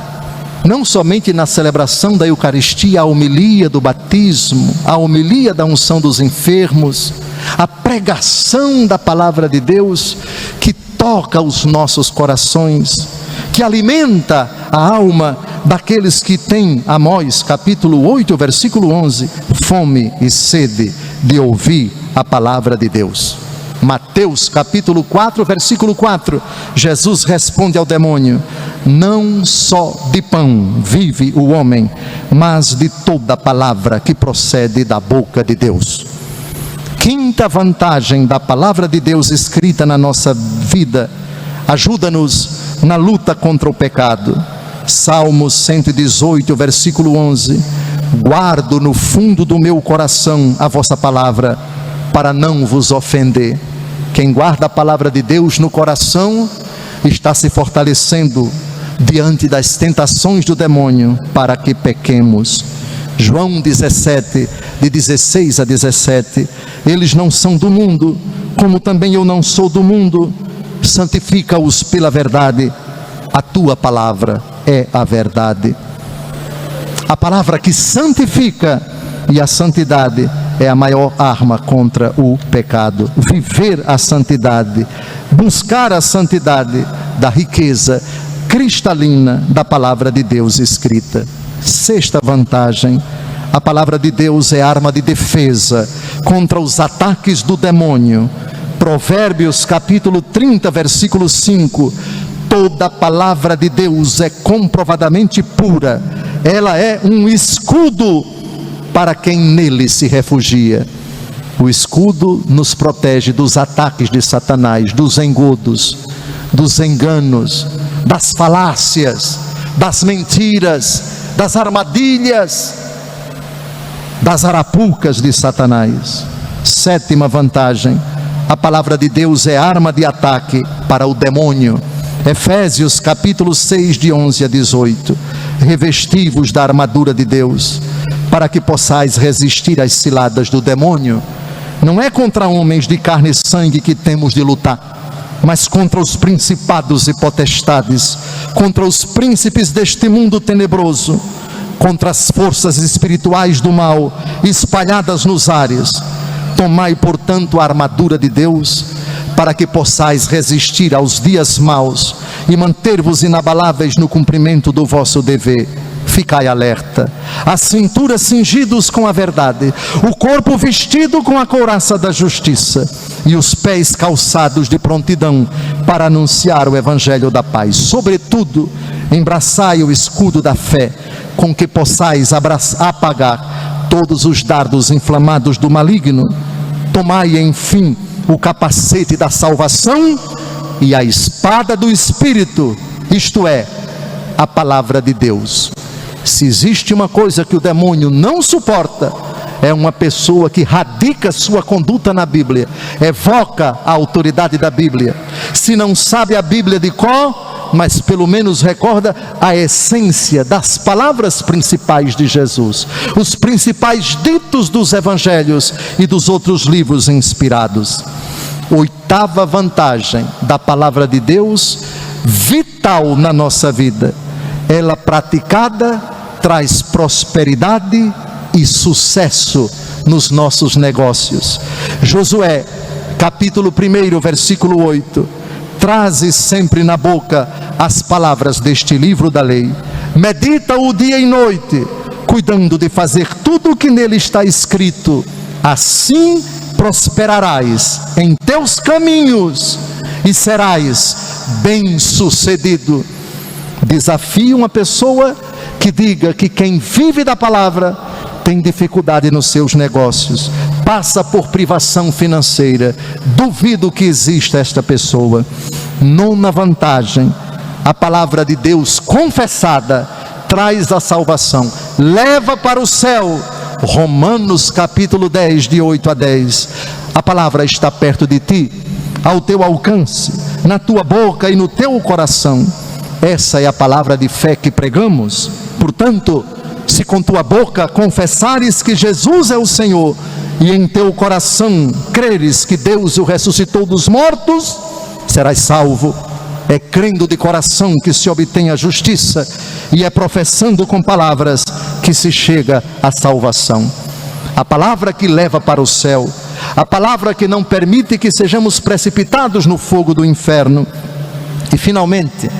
não somente na celebração da Eucaristia, a homilia do batismo, a homilia da unção dos enfermos, a pregação da palavra de Deus que toca os nossos corações, que alimenta a alma daqueles que têm, Amós capítulo 8, versículo 11, fome e sede de ouvir a palavra de Deus. Mateus capítulo 4, versículo 4, Jesus responde ao demônio: não só de pão vive o homem, mas de toda palavra que procede da boca de Deus. Quinta vantagem da palavra de Deus escrita na nossa vida: ajuda-nos na luta contra o pecado. Salmos 118, versículo 11: guardo no fundo do meu coração a vossa palavra, para não vos ofender. Quem guarda a palavra de Deus no coração está se fortalecendo diante das tentações do demônio para que pequemos. João 17, de 16 a 17: eles não são do mundo, como também eu não sou do mundo. Santifica-os pela verdade, a tua palavra é a verdade. A palavra que santifica, e a santidade é a maior arma contra o pecado. Viver a santidade, buscar a santidade da riqueza cristalina da palavra de Deus escrita. Sexta vantagem: a palavra de Deus é arma de defesa contra os ataques do demônio. Provérbios capítulo 30, versículo 5: toda palavra de Deus é comprovadamente pura, ela é um escudo para quem nele se refugia. O escudo nos protege dos ataques de Satanás, dos engodos, dos enganos, das falácias, das mentiras, das armadilhas, das arapucas de Satanás. Sétima vantagem: a palavra de Deus é arma de ataque para o demônio. Efésios capítulo 6, de 11 a 18: revesti-vos da armadura de Deus, para que possais resistir às ciladas do demônio. Não é contra homens de carne e sangue que temos de lutar, mas contra os principados e potestades, contra os príncipes deste mundo tenebroso, contra as forças espirituais do mal espalhadas nos ares. Tomai, portanto, a armadura de Deus, para que possais resistir aos dias maus e manter-vos inabaláveis no cumprimento do vosso dever. Ficai alerta, a cintura cingidos com a verdade, o corpo vestido com a couraça da justiça e os pés calçados de prontidão para anunciar o evangelho da paz. Sobretudo, embraçai o escudo da fé, com que possais apagar todos os dardos inflamados do maligno. Tomai, enfim, o capacete da salvação e a espada do Espírito, isto é, a palavra de Deus. Se existe uma coisa que o demônio não suporta, é uma pessoa que radica sua conduta na Bíblia, evoca a autoridade da Bíblia. Se não sabe a Bíblia de cor, mas pelo menos recorda a essência das palavras principais de Jesus, os principais ditos dos evangelhos e dos outros livros inspirados. Oitava vantagem da palavra de Deus, vital na nossa vida: ela praticada traz prosperidade e sucesso nos nossos negócios. Josué capítulo 1, versículo 8: traze sempre na boca as palavras deste livro da lei, medita-o dia e noite, cuidando de fazer tudo o que nele está escrito. Assim prosperarás em teus caminhos e serás bem-sucedido. Desafio uma pessoa que diga que quem vive da palavra tem dificuldade nos seus negócios, passa por privação financeira. Duvido que exista esta pessoa. Nona vantagem: a palavra de Deus confessada traz a salvação, leva para o céu. Romanos capítulo 10, de 8 a 10. A palavra está perto de ti, ao teu alcance, na tua boca e no teu coração. Essa é a palavra de fé que pregamos. Portanto, se com tua boca confessares que Jesus é o Senhor, e em teu coração creres que Deus o ressuscitou dos mortos, serás salvo. É crendo de coração que se obtém a justiça, e é professando com palavras que se chega à salvação. A palavra que leva para o céu, a palavra que não permite que sejamos precipitados no fogo do inferno. E finalmente,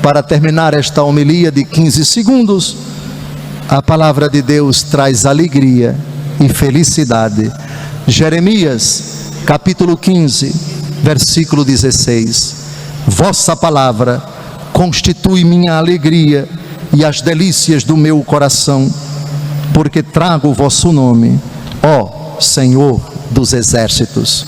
para terminar esta homilia de 15 segundos, a palavra de Deus traz alegria e felicidade. Jeremias, capítulo 15, versículo 16. Vossa palavra constitui minha alegria e as delícias do meu coração, porque trago o vosso nome, ó Senhor dos exércitos.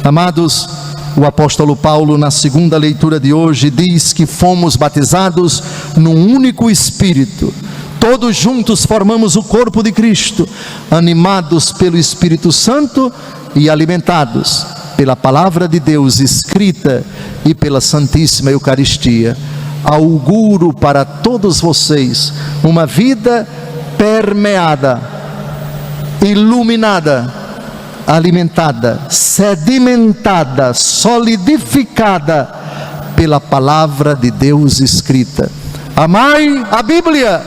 Amados, o apóstolo Paulo, na segunda leitura de hoje, diz que fomos batizados num único Espírito. Todos juntos formamos o corpo de Cristo, animados pelo Espírito Santo e alimentados pela palavra de Deus escrita e pela Santíssima Eucaristia. Auguro para todos vocês uma vida permeada, iluminada, alimentada, sedimentada, solidificada pela palavra de Deus escrita. Amai a Bíblia,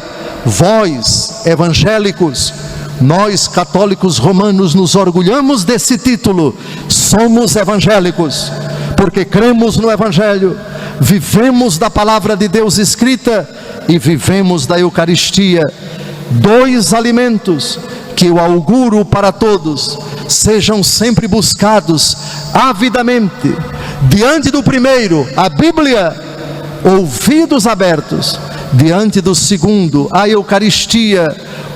vós evangélicos. Nós católicos romanos nos orgulhamos desse título. Somos evangélicos porque cremos no Evangelho, vivemos da palavra de Deus escrita e vivemos da Eucaristia. Dois alimentos que eu auguro para todos sejam sempre buscados avidamente. Diante do primeiro, a Bíblia, ouvidos abertos. Diante do segundo, a Eucaristia,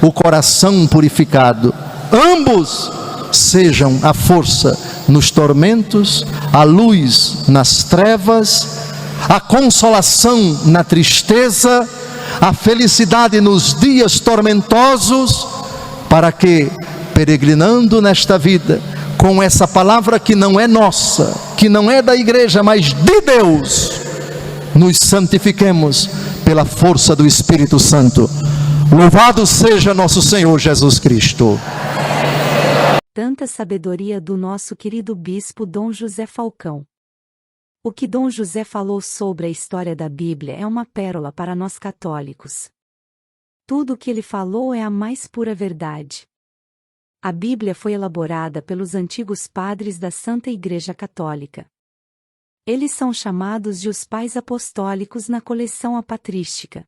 o coração purificado. Ambos sejam a força nos tormentos, a luz nas trevas, a consolação na tristeza, a felicidade nos dias tormentosos, para que, peregrinando nesta vida, com essa palavra que não é nossa, que não é da igreja, mas de Deus, nos santifiquemos pela força do Espírito Santo. Louvado seja nosso Senhor Jesus Cristo. Tanta sabedoria do nosso querido bispo Dom José Falcão. O que Dom José falou sobre a história da Bíblia é uma pérola para nós católicos. Tudo o que ele falou é a mais pura verdade. A Bíblia foi elaborada pelos antigos padres da Santa Igreja Católica. Eles são chamados de os pais apostólicos na coleção apatrística.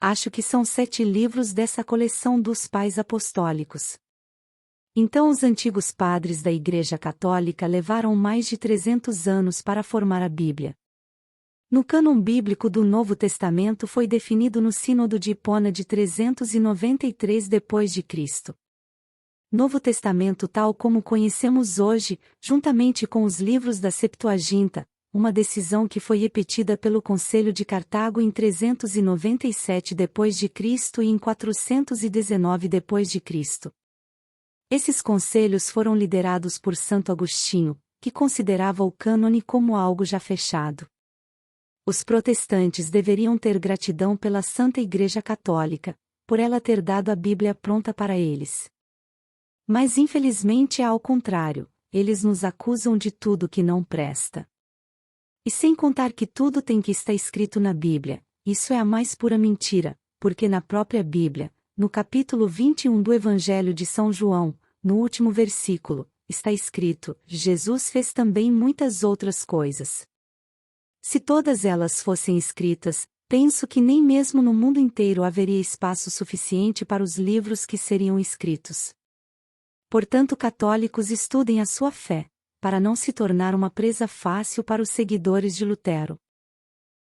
Acho que são 7 livros dessa coleção dos pais apostólicos. Então os antigos padres da Igreja Católica levaram mais de 300 anos para formar a Bíblia. No cânon bíblico do Novo Testamento foi definido no Sínodo de Hipona de 393 d.C. Novo Testamento tal como conhecemos hoje, juntamente com os livros da Septuaginta, uma decisão que foi repetida pelo Concílio de Cartago em 397 d.C. e em 419 d.C. Esses conselhos foram liderados por Santo Agostinho, que considerava o cânone como algo já fechado. Os protestantes deveriam ter gratidão pela Santa Igreja Católica, por ela ter dado a Bíblia pronta para eles. Mas infelizmente é ao contrário, eles nos acusam de tudo que não presta. E sem contar que tudo tem que estar escrito na Bíblia, isso é a mais pura mentira, porque na própria Bíblia, no capítulo 21 do Evangelho de São João, no último versículo, está escrito: Jesus fez também muitas outras coisas. Se todas elas fossem escritas, penso que nem mesmo no mundo inteiro haveria espaço suficiente para os livros que seriam escritos. Portanto, católicos, estudem a sua fé, para não se tornar uma presa fácil para os seguidores de Lutero.